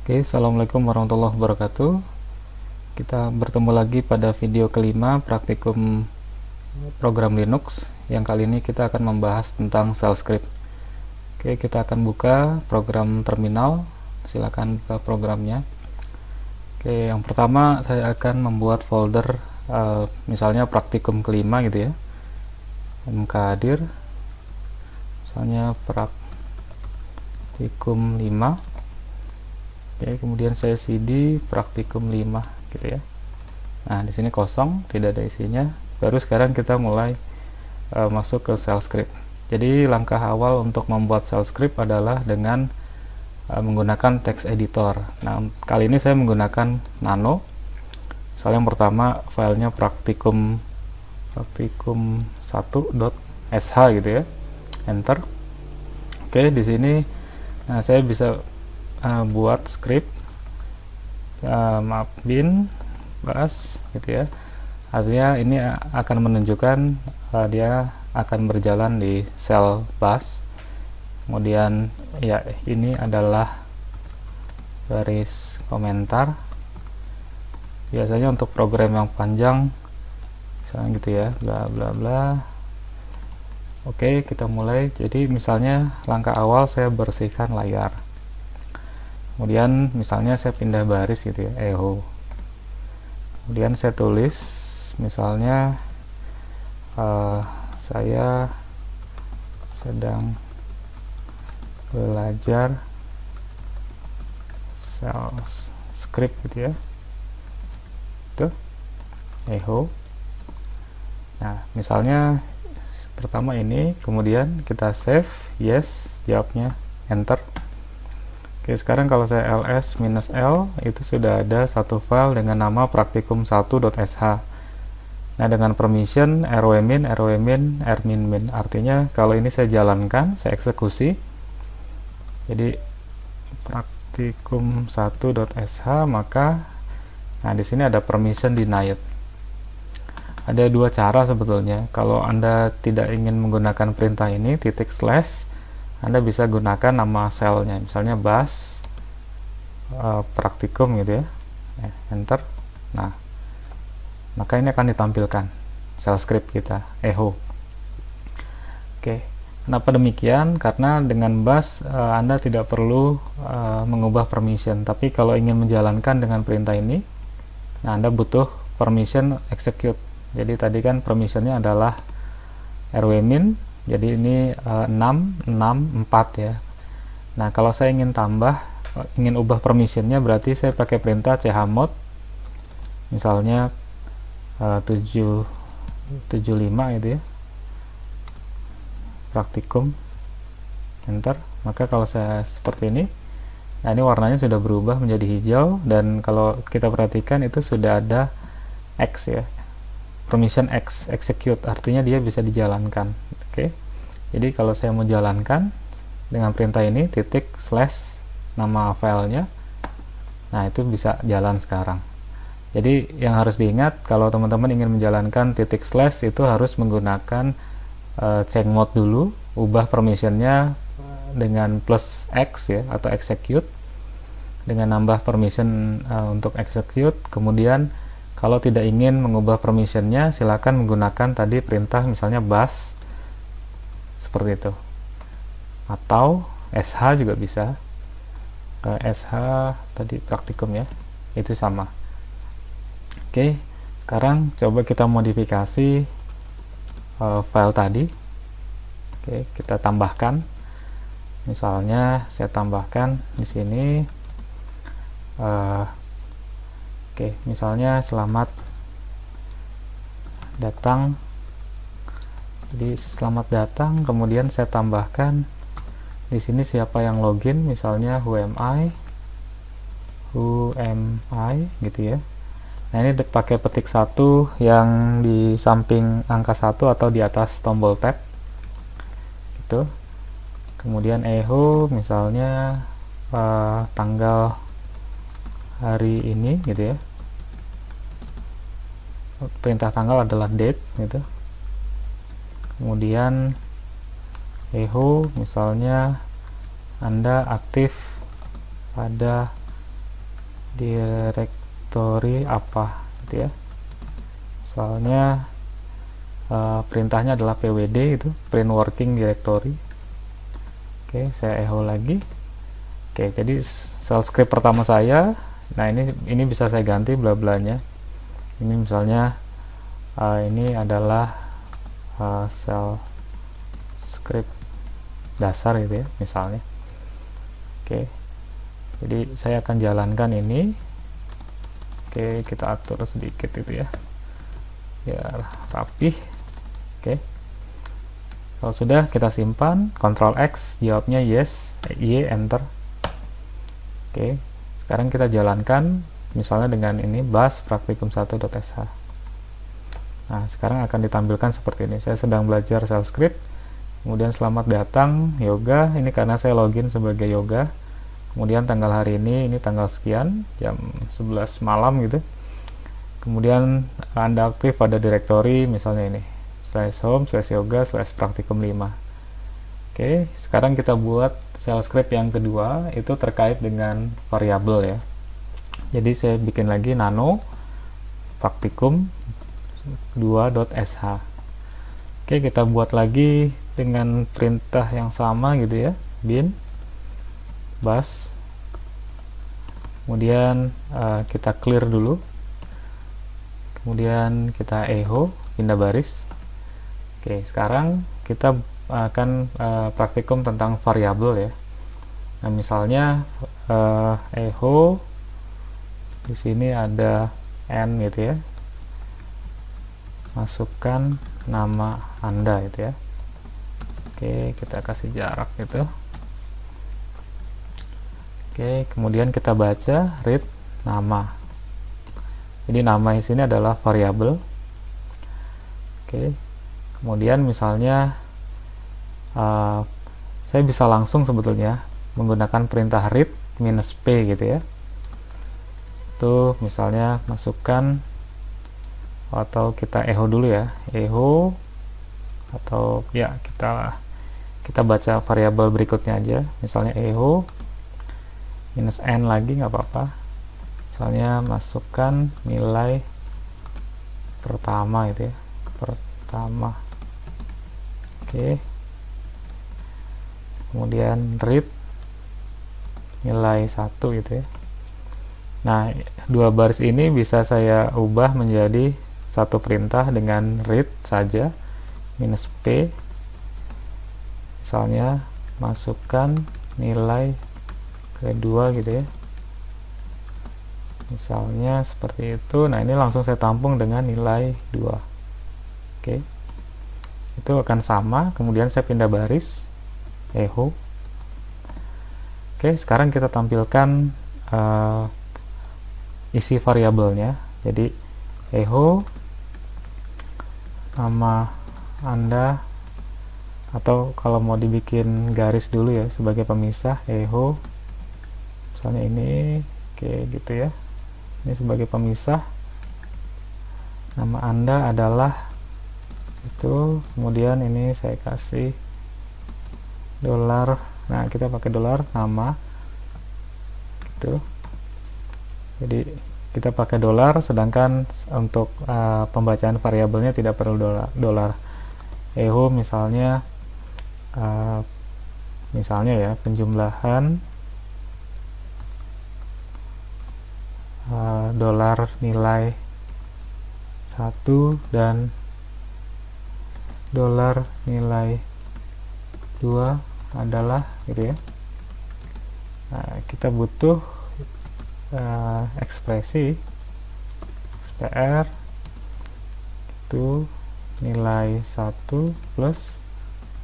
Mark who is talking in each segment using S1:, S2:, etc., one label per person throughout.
S1: Oke, assalamualaikum warahmatullahi wabarakatuh. Kita bertemu lagi pada video kelima praktikum program Linux. Yang kali ini kita akan membahas tentang shell script. Oke, kita akan buka program terminal. Silakan buka programnya. Oke, yang pertama saya akan membuat folder misalnya praktikum kelima gitu ya. mkdir misalnya praktikum 5. Oke, kemudian saya cd praktikum 5 gitu ya. Nah, di sini kosong, tidak ada isinya. Baru sekarang kita mulai masuk ke shell script. Jadi langkah awal untuk membuat shell script adalah dengan menggunakan text editor. Nah, kali ini saya menggunakan nano. Misalnya yang pertama filenya praktikum 1.sh gitu ya. Enter. Oke, di sini saya bisa buat script bin bash gitu ya. Artinya ini akan menunjukkan dia akan berjalan di shell bash. Kemudian ya, ini adalah garis komentar. Biasanya untuk program yang panjang misalnya gitu ya, bla bla bla. Oke, kita mulai. Jadi misalnya langkah awal saya bersihkan layar. Kemudian misalnya saya pindah baris gitu ya, echo. Kemudian saya tulis misalnya saya sedang belajar shell script gitu ya. Tuh, echo. Nah, misalnya pertama ini, kemudian kita save, yes, jawabnya, enter. Oke, sekarang kalau saya ls-l itu sudah ada satu file dengan nama praktikum1.sh. Nah, dengan permission rwmin rminmin. Artinya kalau ini saya jalankan, saya eksekusi. Jadi praktikum1.sh, maka nah di sini ada permission denied. Ada dua cara sebetulnya. Kalau Anda tidak ingin menggunakan perintah ini, titik slash, Anda bisa gunakan nama shellnya, misalnya bash praktikum gitu ya. Enter. Nah, maka ini akan ditampilkan shell script kita, echo. Oke, kenapa demikian? Karena dengan bash Anda tidak perlu mengubah permission, tapi kalau ingin menjalankan dengan perintah ini, nah Anda butuh permission execute. Jadi tadi kan permissionnya adalah rwmin, jadi ini 6, 4 ya. Nah, kalau saya ingin ingin ubah permissionnya, berarti saya pakai perintah chmod misalnya 775 gitu ya, praktikum, enter. Maka kalau saya seperti ini, nah ini warnanya sudah berubah menjadi hijau, dan kalau kita perhatikan itu sudah ada X ya, permission X, execute, artinya dia bisa dijalankan. Oke, jadi kalau saya mau jalankan dengan perintah ini, titik slash nama filenya, nah itu bisa jalan sekarang. Jadi yang harus diingat, kalau teman-teman ingin menjalankan titik slash itu harus menggunakan change mode dulu, ubah permissionnya dengan plus X ya, atau execute, dengan nambah permission untuk execute. Kemudian kalau tidak ingin mengubah permissionnya, silakan menggunakan tadi perintah misalnya bash seperti itu, atau sh juga bisa. Sh tadi praktikum ya, itu sama. Oke, sekarang coba kita modifikasi file tadi. Oke, kita tambahkan. Misalnya saya tambahkan di sini. Oke, misalnya selamat datang. Jadi selamat datang, kemudian saya tambahkan di sini siapa yang login, misalnya who am I gitu ya. Nah, ini pakai petik 1 yang di samping angka 1 atau di atas tombol tab gitu. Kemudian echo misalnya tanggal hari ini gitu ya. Perintah tanggal adalah date gitu. Kemudian echo misalnya Anda aktif pada directory apa gitu ya. Misalnya perintahnya adalah pwd, itu print working directory. Oke, saya echo lagi. Oke, jadi shell script pertama saya. Nah, ini bisa saya ganti bla blanya. Ini misalnya ini adalah shell script dasar gitu ya, misalnya. Oke, jadi saya akan jalankan ini. Oke, kita atur sedikit itu ya, biar rapih. Oke, kalau sudah kita simpan, Ctrl X, jawabnya yes, Y, enter. Oke, sekarang kita jalankan misalnya dengan ini bash praktikum1.sh. Nah, sekarang akan ditampilkan seperti ini. Saya sedang belajar shell script. Kemudian selamat datang yoga. Ini karena saya login sebagai yoga. Kemudian tanggal hari ini tanggal sekian, jam 11 malam gitu. Kemudian Anda aktif pada directory misalnya ini /home/yoga/praktikum5. Oke, sekarang kita buat shell script yang kedua, itu terkait dengan variabel ya. Jadi saya bikin lagi nano praktikum2.sh. Oke, kita buat lagi dengan perintah yang sama gitu ya, bin bash. Kemudian kita clear dulu. Kemudian kita echo, pindah baris. Oke, sekarang kita akan praktikum tentang variabel ya. Nah, misalnya echo di sini ada n gitu ya. Masukkan nama Anda gitu ya. Oke, kita kasih jarak gitu. Oke, kemudian kita baca read nama. Jadi nama di sini adalah variabel. Oke. Kemudian misalnya saya bisa langsung sebetulnya menggunakan perintah read -p gitu ya. Itu misalnya masukkan, atau kita echo dulu ya, echo, atau ya kita baca variabel berikutnya aja, misalnya echo -n lagi nggak apa-apa. Misalnya masukkan nilai pertama gitu ya, pertama. Oke, kemudian read nilai 1 gitu ya. Nah, dua baris ini bisa saya ubah menjadi satu perintah dengan read saja -p. Misalnya masukkan nilai kedua gitu ya, misalnya seperti itu. Nah, ini langsung saya tampung dengan nilai 2. Oke, itu akan sama. Kemudian saya pindah baris, echo. Oke, sekarang kita tampilkan isi variabelnya. Jadi echo nama Anda, atau kalau mau dibikin garis dulu ya sebagai pemisah, echo misalnya ini. Oke, gitu ya. Ini sebagai pemisah. Nama Anda adalah itu. Kemudian ini saya kasih dolar. Nah, kita pakai dolar nama gitu. Jadi kita pakai dolar, sedangkan untuk pembacaan variabelnya tidak perlu dolar. Echo misalnya ya penjumlahan dolar nilai 1 dan dolar nilai 2 adalah gitu ya. Nah, kita butuh ekspresi XPR itu nilai 1 plus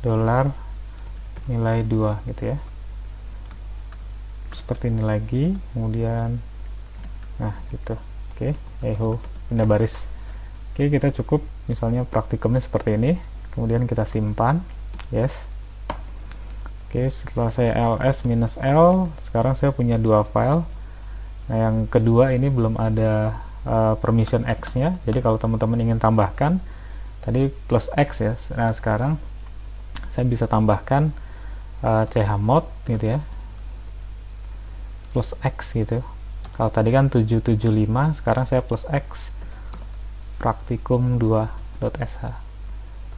S1: dolar nilai 2 gitu ya, seperti ini lagi. Kemudian nah gitu. Oke, echo, pindah baris. Oke, kita cukup misalnya praktikumnya seperti ini. Kemudian kita simpan, yes. Oke, setelah saya ls-l, sekarang saya punya dua file. Nah, yang kedua ini belum ada permission X nya, jadi kalau teman-teman ingin tambahkan tadi plus X ya. Nah, sekarang saya bisa tambahkan chmod gitu ya, plus X gitu. Kalau tadi kan 775, sekarang saya plus X praktikum 2.sh.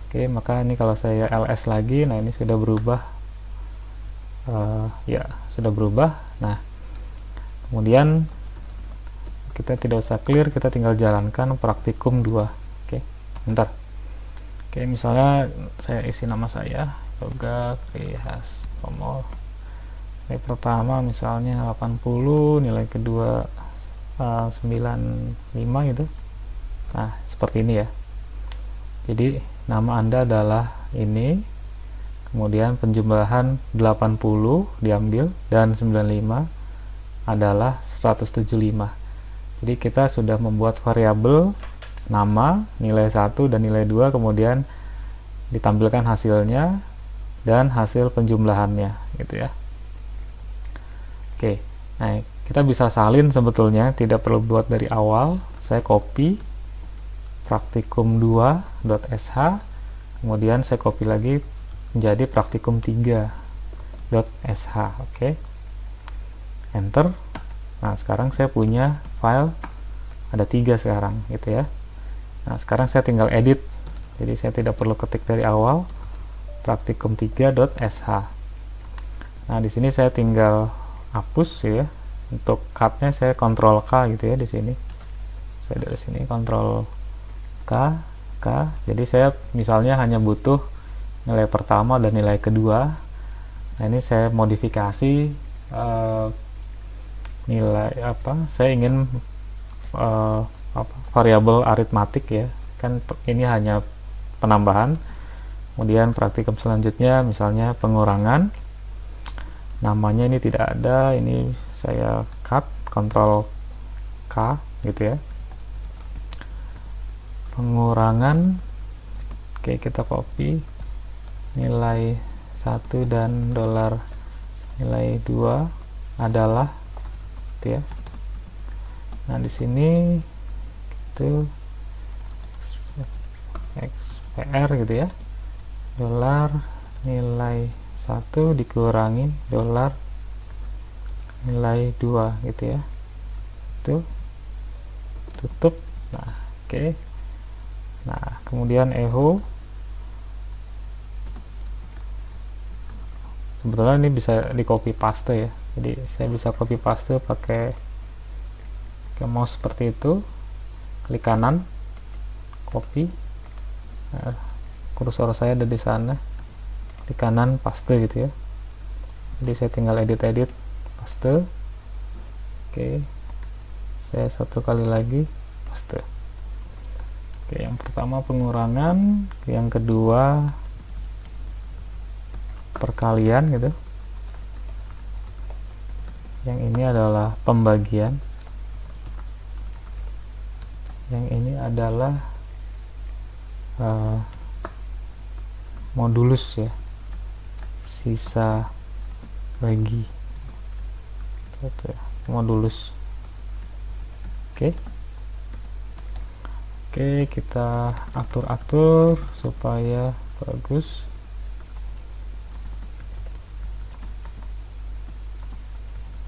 S1: Oke, maka ini kalau saya ls lagi, nah ini sudah berubah. Ya, sudah berubah. Nah, kemudian kita tidak usah clear, kita tinggal jalankan praktikum 2. Oke, bentar. Oke, misalnya saya isi nama saya, Yoga Krihastomo. Nilai pertama misalnya 80, nilai kedua 95 gitu. Nah, seperti ini ya. Jadi, nama Anda adalah ini, kemudian penjumlahan 80 diambil, dan 95 adalah 175. Jadi, kita sudah membuat variabel nama, nilai 1 dan nilai 2, kemudian ditampilkan hasilnya dan hasil penjumlahannya, gitu ya. Oke, nah kita bisa salin sebetulnya, tidak perlu buat dari awal. Saya copy praktikum 2.sh, kemudian saya copy lagi menjadi praktikum 3.sh. Oke, enter. Nah, sekarang saya punya file ada 3 sekarang, gitu ya. Nah, sekarang saya tinggal edit, jadi saya tidak perlu ketik dari awal praktikum 3.sh. Nah, di sini saya tinggal hapus ya. Untuk cut-nya saya Ctrl K gitu ya di sini. Saya dari sini Ctrl K. Jadi saya misalnya hanya butuh nilai pertama dan nilai kedua. Nah, ini saya modifikasi nilai saya ingin variabel aritmatik ya. Kan ini hanya penambahan. Kemudian praktikum selanjutnya misalnya pengurangan. Namanya ini tidak ada, ini saya cut, Ctrl K gitu ya. Pengurangan, oke, kita copy nilai 1 dan nilai 2 adalah gitu ya. Nah, di sini itu XPR gitu ya. Nilai 1 dikurangi nilai 2 gitu ya. Itu tutup. Nah, oke. Nah, kemudian echo, sebetulnya ini bisa di copy paste ya. Jadi saya bisa copy paste pakai mouse seperti itu, klik kanan, copy. Nah, kursor saya ada di sana, di kanan paste gitu ya. Jadi saya tinggal edit paste. Oke, saya satu kali lagi paste. Oke, yang pertama pengurangan, yang kedua perkalian gitu, yang ini adalah pembagian, yang ini adalah modulus ya, sisa bagi itu ya, modulus. Oke, kita atur supaya bagus.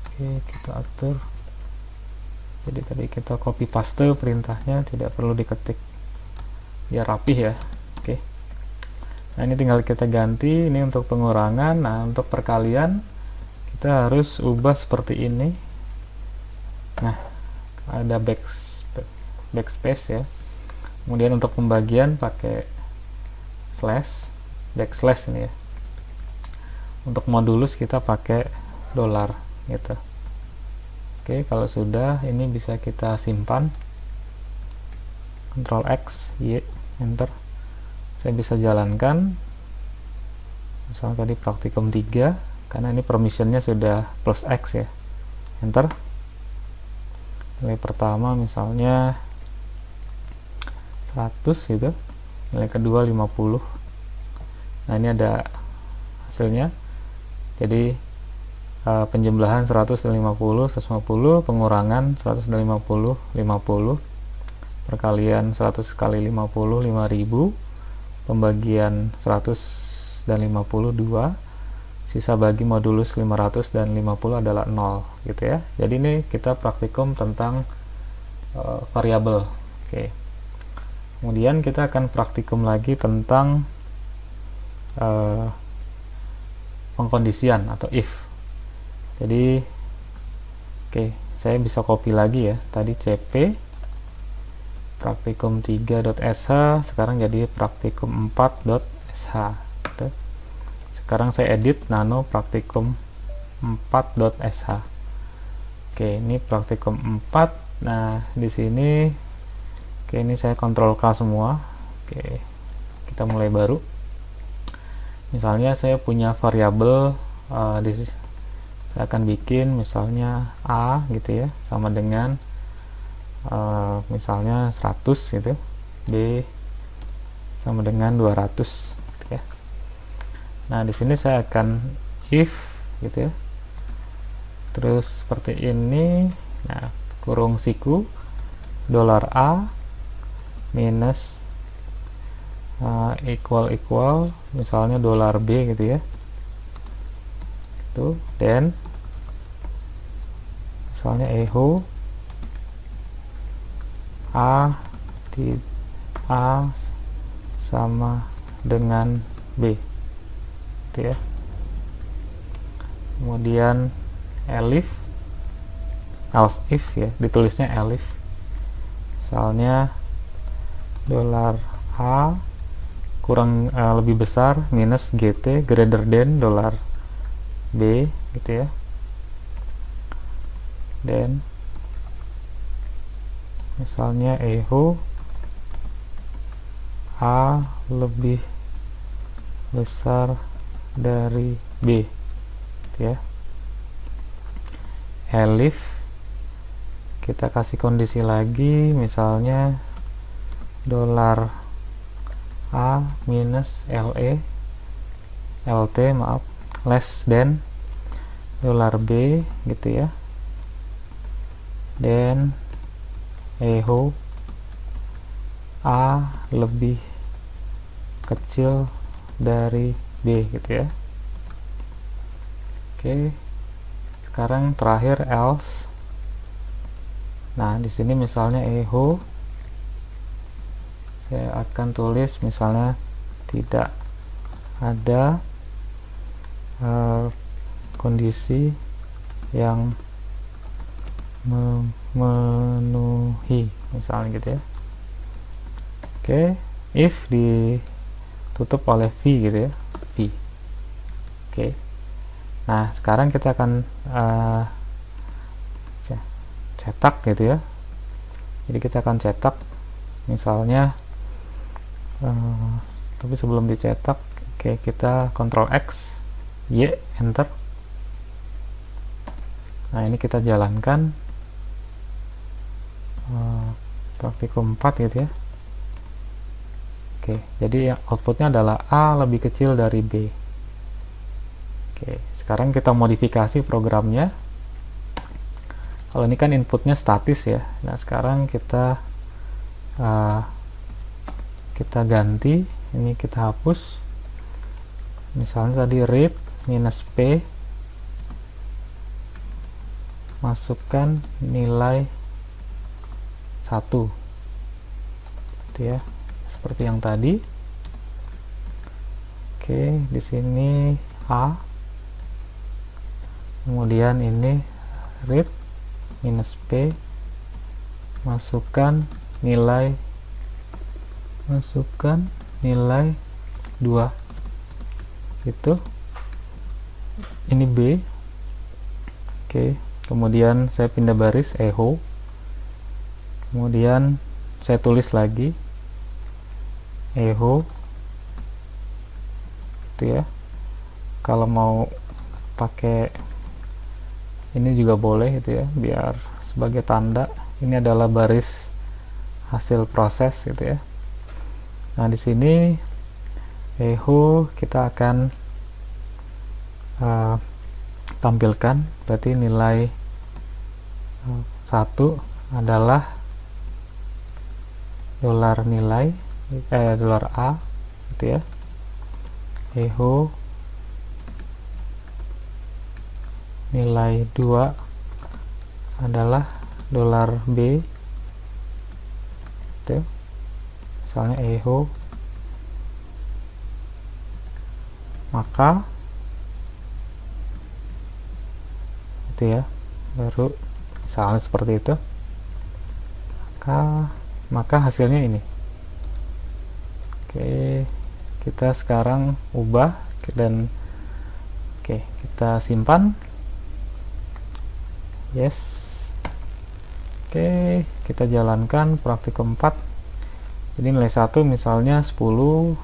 S1: Oke, kita atur. Jadi tadi kita copy paste perintahnya, tidak perlu diketik, biar rapih ya. Oke, nah ini tinggal kita ganti, ini untuk pengurangan. Nah, untuk perkalian kita harus ubah seperti ini. Nah, ada backspace ya. Kemudian untuk pembagian pakai backslash ini ya. Untuk modulus kita pakai dolar gitu. Oke, kalau sudah, ini bisa kita simpan. Ctrl X, Y, enter. Saya bisa jalankan. Misalnya tadi praktikum 3, karena ini permissionnya sudah plus X ya. Enter. Nilai pertama misalnya 100 gitu, nilai kedua 50. Nah, ini ada hasilnya. Jadi penjumlahan 150, 150, pengurangan 150, 50, perkalian 100 kali 50, 5000, pembagian 100 dan 50, 2, sisa bagi modulus 500 dan 50 adalah 0. gitu ya. Jadi ini kita praktikum tentang variabel. Oke. Kemudian kita akan praktikum lagi tentang pengkondisian atau if. Jadi saya bisa copy lagi ya, tadi cp praktikum 3.sh sekarang jadi praktikum 4.sh gitu. Sekarang saya edit nano praktikum 4.sh. Ini praktikum 4. Nah di sini ini saya Ctrl K semua. Kita mulai baru. Misalnya saya punya variabel saya akan bikin misalnya A gitu ya, sama dengan misalnya 100 gitu, B sama dengan 200 gitu ya. Nah di sini saya akan if gitu ya, terus seperti ini. Nah kurung siku $A minus equal misalnya $B gitu ya, itu dan misalnya echo A sama dengan B gitu ya. Kemudian else if ya, ditulisnya elif misalnya $A kurang lebih besar minus GT greater than $B gitu ya, dan misalnya echo A lebih besar dari B gitu ya. Elif kita kasih kondisi lagi misalnya $A minus LT less than $B gitu ya, dan echo A lebih kecil dari B gitu ya. Sekarang terakhir else. Nah di sini misalnya echo saya akan tulis misalnya tidak ada kondisi yang memenuhi misalnya gitu ya. If ditutup oleh V gitu ya, V. Nah sekarang kita akan cetak gitu ya. Jadi kita akan cetak misalnya tapi sebelum dicetak kita Ctrl X Y enter. Nah ini kita jalankan praktikum 4 gitu ya. Jadi outputnya adalah A lebih kecil dari B. Sekarang kita modifikasi programnya. Kalau ini kan inputnya statis ya. Nah sekarang kita ganti, ini kita hapus. Misalnya tadi read minus P, masukkan nilai 1 gitu ya, seperti yang tadi. Di sini A, kemudian ini read minus P, masukkan nilai 2 gitu. Ini B. Kemudian saya pindah baris echo, kemudian saya tulis lagi echo gitu ya. Kalau mau pakai ini juga boleh gitu ya, biar sebagai tanda ini adalah baris hasil proses gitu ya. Nah di sini echo kita akan tampilkan, berarti nilai 1 adalah $A gitu ya. Echo nilai 2 adalah $B, itu misalnya echo, maka itu ya, baru misalnya seperti itu, maka hasilnya ini. Oke, kita sekarang ubah dan kita simpan. Yes. Oke, kita jalankan praktikum 4. Jadi nilai 1 misalnya 10,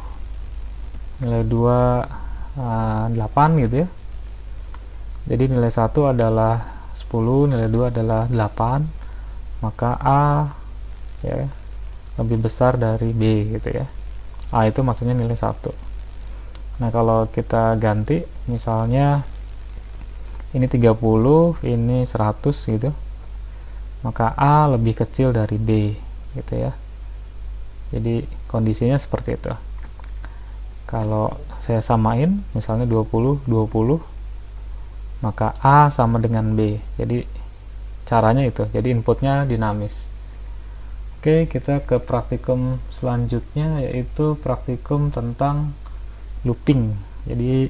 S1: nilai 2 8 gitu ya. Jadi nilai 1 adalah 10, nilai 2 adalah 8, maka A ya lebih besar dari B gitu ya. A itu maksudnya nilai 1. Nah, kalau kita ganti misalnya ini 30, ini 100 gitu, maka A lebih kecil dari B gitu ya. Jadi kondisinya seperti itu. Kalau saya samain misalnya 20 20, maka A sama dengan B. Jadi caranya itu, jadi inputnya dinamis. Oke, kita ke praktikum selanjutnya, yaitu praktikum tentang looping. Jadi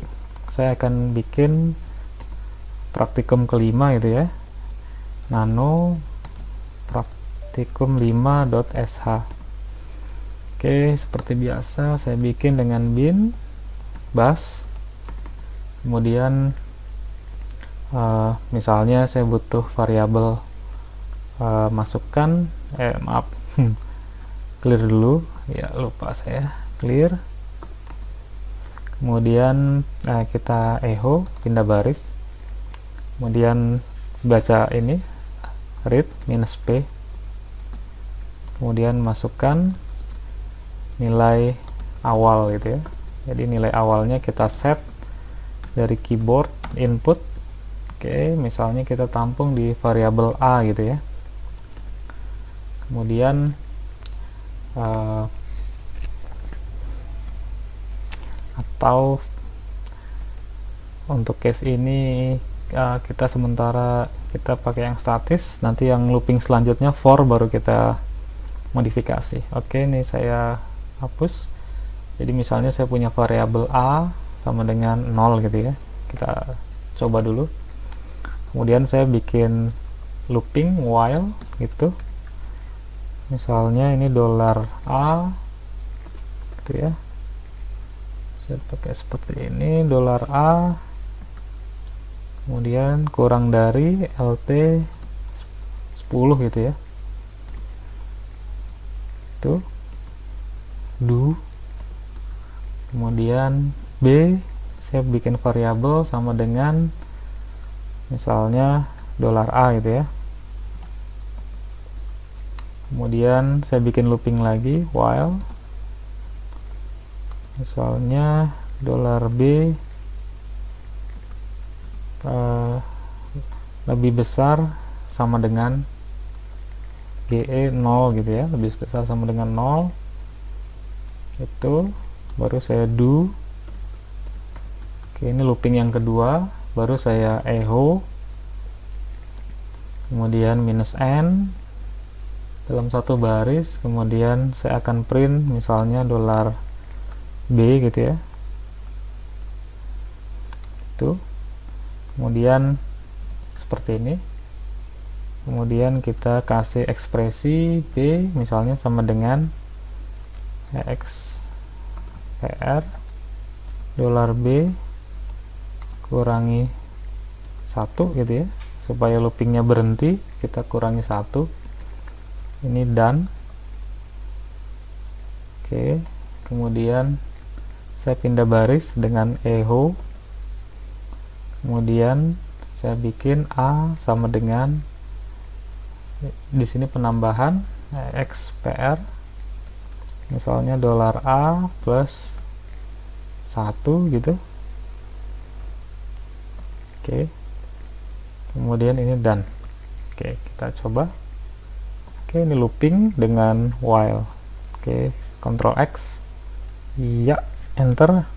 S1: saya akan bikin praktikum kelima gitu ya, nano praktikum 5.sh. Oke, seperti biasa saya bikin dengan bin bus. Kemudian misalnya saya butuh variabel, masukkan maaf clear dulu ya, lupa saya clear. Kemudian kita echo, pindah baris, kemudian baca ini read -p, kemudian masukkan nilai awal gitu ya. Jadi nilai awalnya kita set dari keyboard input. Oke, misalnya kita tampung di variabel A gitu ya. Kemudian atau untuk case ini kita sementara kita pakai yang statis, nanti yang looping selanjutnya for baru kita modifikasi. Oke, ini saya hapus. Jadi misalnya saya punya variabel A sama dengan 0 gitu ya, kita coba dulu. Kemudian saya bikin looping while gitu, misalnya ini $A gitu ya, saya pakai seperti ini, $A, kemudian kurang dari LT 10 gitu ya, itu do. Kemudian B saya bikin variabel sama dengan misalnya $A gitu ya. Kemudian saya bikin looping lagi while misalnya $B lebih besar sama dengan GE 0 gitu ya, lebih besar sama dengan 0, itu baru saya do. Oke, ini looping yang kedua, baru saya echo, kemudian -n dalam satu baris, kemudian saya akan print misalnya $B gitu ya, itu kemudian seperti ini. Kemudian kita kasih ekspresi B misalnya sama dengan XPR $B kurangi 1 gitu ya, supaya loopingnya berhenti kita kurangi 1. Ini done. Oke, kemudian saya pindah baris dengan echo, kemudian saya bikin A sama dengan, di sini penambahan XPR misalnya $A plus 1 gitu. Oke, kemudian ini done. Oke, kita coba. Oke, ini looping dengan while. Oke, Ctrl X, iya, enter.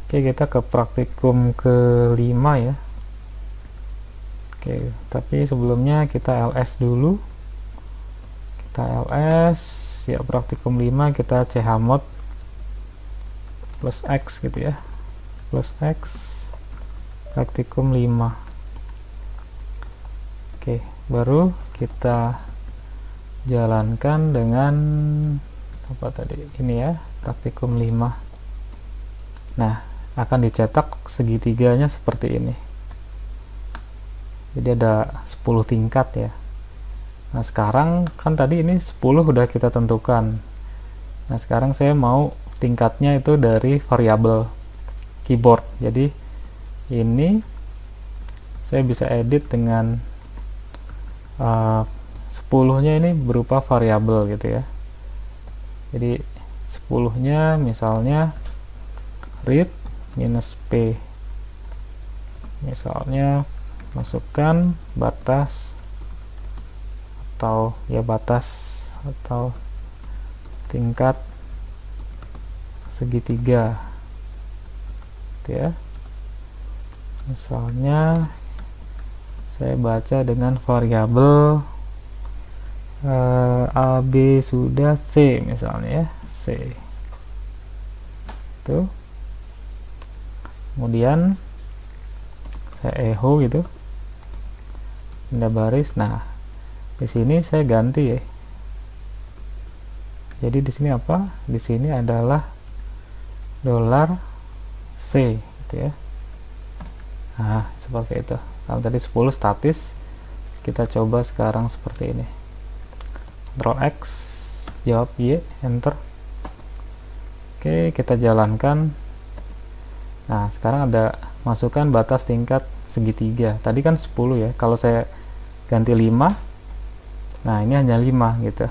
S1: Oke, kita ke praktikum kelima ya. Oke, tapi sebelumnya kita ls dulu. Kita ls ya, praktikum 5 kita chmod plus x gitu ya, plus x praktikum 5. Oke, baru kita jalankan dengan apa tadi ini ya, praktikum 5. Nah, akan dicetak segitiganya seperti ini. Jadi ada 10 tingkat ya. Nah, sekarang kan tadi ini 10 udah kita tentukan. Nah, sekarang saya mau tingkatnya itu dari variabel keyboard. Jadi ini saya bisa edit dengan 10-nya ini berupa variabel gitu ya. Jadi 10-nya misalnya read minus p, misalnya masukkan batas atau ya batas atau tingkat segitiga gitu ya. Misalnya saya baca dengan variabel A, B sudah C misalnya ya, C itu. Kemudian saya echo gitu, pindah baris. Nah, di sini saya ganti ya. Jadi di sini apa? Di sini adalah $C gitu ya. Nah, seperti itu. Kalau tadi 10 statis, kita coba sekarang seperti ini. Ctrl X, jawab Y, enter. Oke, kita jalankan. Nah, sekarang ada masukkan batas tingkat segitiga. Tadi kan 10 ya. Kalau saya ganti 5, nah ini hanya 5 gitu.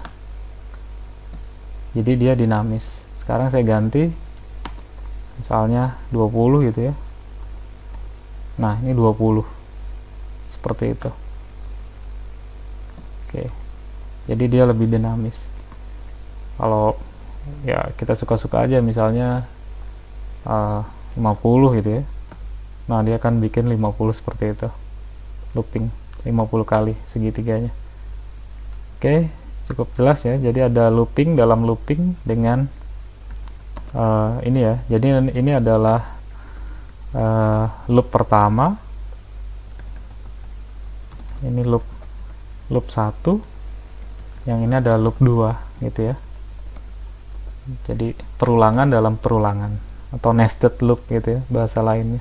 S1: Jadi dia dinamis. Sekarang saya ganti misalnya 20 gitu ya. Nah, ini 20. Seperti itu. Oke. Jadi dia lebih dinamis. Kalau ya kita suka-suka aja, misalnya 50 gitu ya. Nah, dia akan bikin 50 seperti itu. Looping 50 kali segitiganya. Oke, cukup jelas ya. Jadi ada looping dalam looping dengan ini ya. Jadi ini adalah loop pertama. Ini loop 1. Yang ini ada loop 2 gitu ya. Jadi perulangan dalam perulangan atau nested loop gitu ya bahasa lainnya.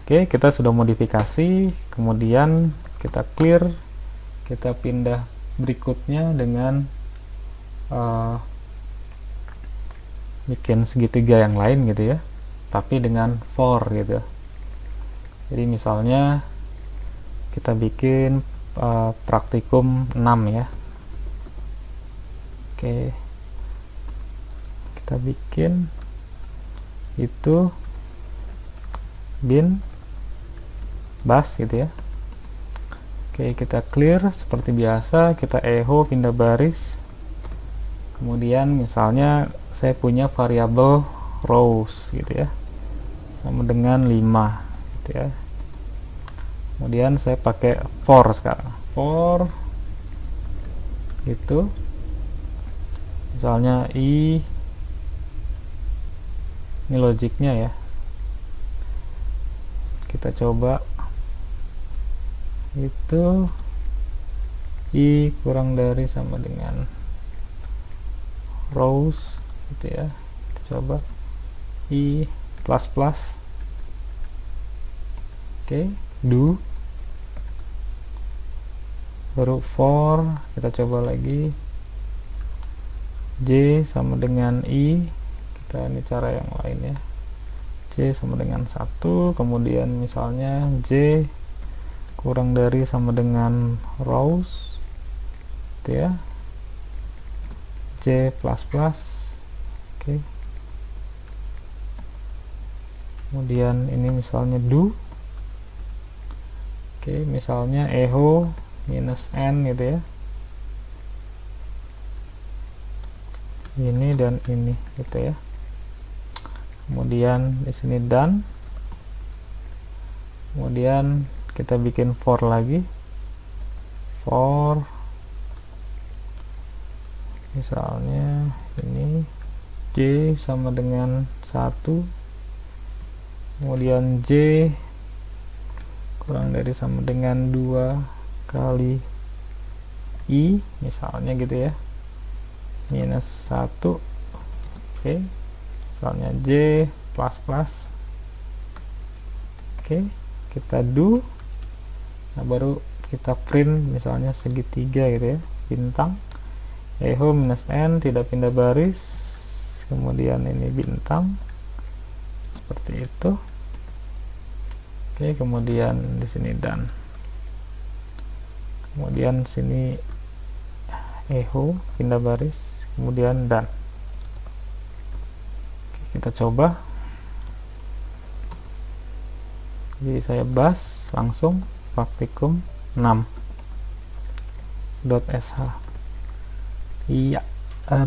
S1: Oke, kita sudah modifikasi, kemudian kita clear, kita pindah berikutnya dengan bikin segitiga yang lain gitu ya, tapi dengan for gitu. Jadi misalnya kita bikin praktikum 6 ya. Oke, kita bikin itu bin bas gitu ya. Oke, kita clear seperti biasa, kita echo pindah baris. Kemudian misalnya saya punya variabel rows gitu ya, sama dengan 5 gitu ya. Kemudian saya pakai for sekarang. For itu misalnya ini logiknya ya. Kita coba itu i kurang dari sama dengan rows gitu ya. Kita coba i plus plus. Oke, do, baru for, kita coba lagi j sama dengan i. Kita ini cara yang lain ya. J sama dengan 1, kemudian misalnya j kurang dari sama dengan rows gitu ya, j plus plus. Oke, kemudian ini misalnya do. Oke, misalnya echo minus n gitu ya, ini dan ini gitu ya. Kemudian di sini done. Kemudian kita bikin for lagi, for misalnya ini J sama dengan 1, kemudian J kurang dari sama dengan 2 kali I misalnya gitu ya, minus 1. Oke, misalnya J plus plus. Oke, kita do, nah baru kita print misalnya segitiga gitu ya, bintang, echo minus n tidak pindah baris, kemudian ini bintang seperti itu. Oke, kemudian di sini dan, kemudian sini echo pindah baris, kemudian dan. Oke, kita coba. Jadi saya bas langsung praktikum 6.sh. Iya,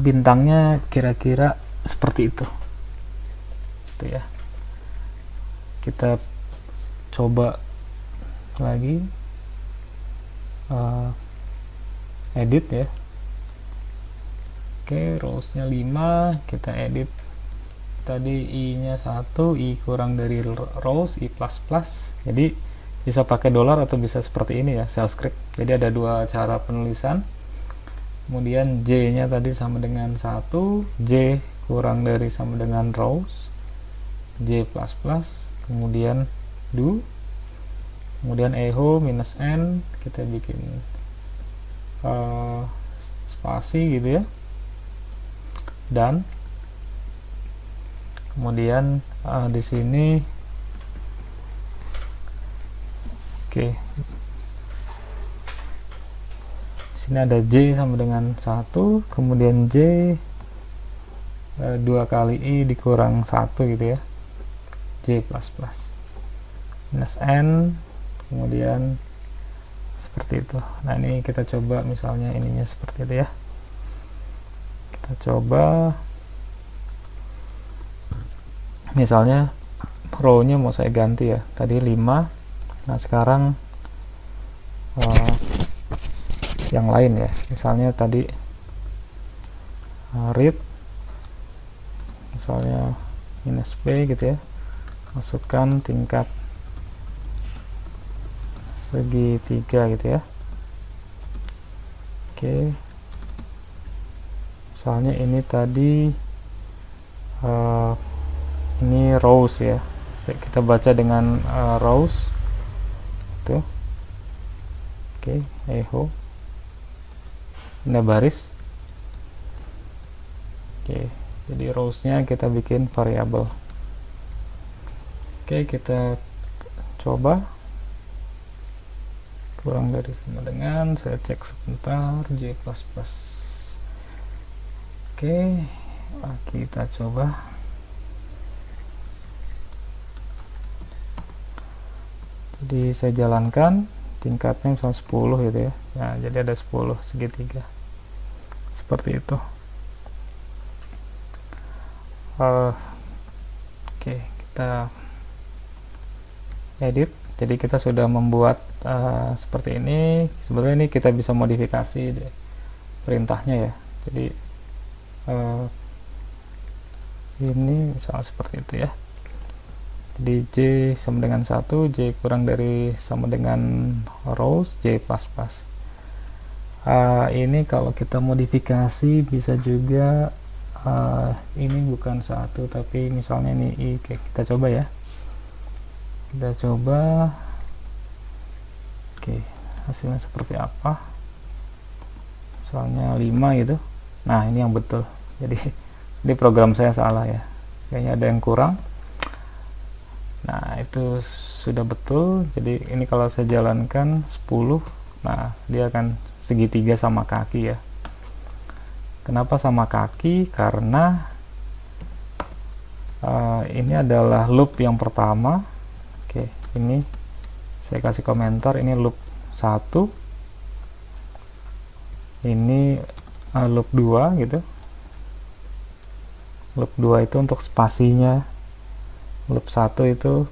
S1: bintangnya kira-kira seperti itu. Itu ya. Kita coba lagi edit ya. Oke, rows-nya 5, kita edit. Tadi I-nya 1, I kurang dari rows, I plus plus. Jadi bisa pakai dolar atau bisa seperti ini ya, shell script. Jadi ada dua cara penulisan. Kemudian J-nya tadi sama dengan 1, J kurang dari sama dengan rows, J plus plus, kemudian do, kemudian echo minus n, kita bikin spasi gitu ya, dan kemudian di sini oke, sini ada J sama dengan 1, kemudian J 2 kali I dikurang 1 gitu ya, J plus plus, minus n, kemudian seperti itu. Nah ini kita coba misalnya ininya seperti itu ya, kita coba misalnya row-nya mau saya ganti ya, tadi 5, nah sekarang yang lain ya, misalnya tadi read misalnya minus B gitu ya, masukkan tingkat segitiga gitu ya. Oke, misalnya ini tadi ini rows ya, kita baca dengan rows tuh. Oke, echo pindah baris. Oke, jadi rows-nya kita bikin variabel. Oke, kita coba kurang dari sama dengan, saya cek sebentar, J plus plus. Oke, kita coba. Jadi saya jalankan tingkatnya misalnya 10 gitu ya. Nah, jadi ada 10 segitiga. Seperti itu. Oke, kita edit. Jadi kita sudah membuat seperti ini. Sebenarnya ini kita bisa modifikasi perintahnya ya. Jadi ini misalnya seperti itu ya. Jadi J sama dengan 1, J kurang dari sama dengan rows, J plus plus. Ini kalau kita modifikasi bisa juga ini bukan 1 tapi misalnya ini I. Oke, kita coba ya, kita coba. Oke, hasilnya seperti apa, misalnya 5 gitu. Nah ini yang betul, jadi di program saya salah ya, kayaknya ada yang kurang. Nah itu sudah betul. Jadi ini kalau saya jalankan 10, nah dia akan segitiga sama kaki ya. Kenapa sama kaki? Karena ini adalah loop yang pertama. Oke, ini saya kasih komentar, ini loop 1, ini loop 2 gitu. Loop 2 itu untuk spasinya, loop 1 itu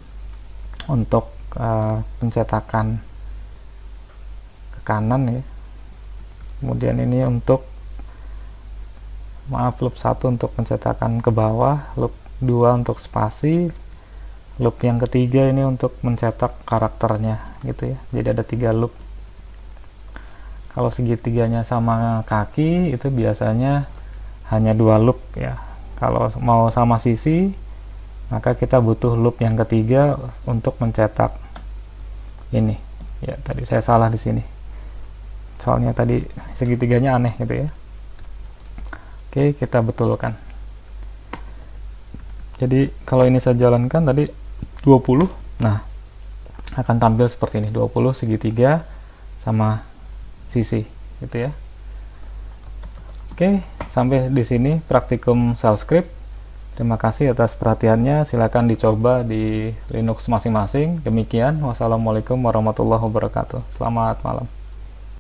S1: untuk pencetakan ke kanan ya. Kemudian ini untuk loop 1 untuk pencetakan ke bawah, loop 2 untuk spasi, loop yang ketiga ini untuk mencetak karakternya gitu ya. Jadi ada 3 loop. Kalau segitiganya sama kaki itu biasanya hanya 2 loop ya. Kalau mau sama sisi maka kita butuh loop yang ketiga untuk mencetak ini ya. Tadi saya salah di sini, soalnya tadi segitiganya aneh gitu ya. Oke, kita betulkan. Jadi kalau ini saya jalankan tadi 20, nah akan tampil seperti ini, 20 segitiga sama sisi gitu ya. Oke, sampai di sini praktikum shell script. Terima kasih atas perhatiannya, silakan dicoba di Linux masing-masing. Demikian, wassalamualaikum warahmatullahi wabarakatuh. Selamat malam.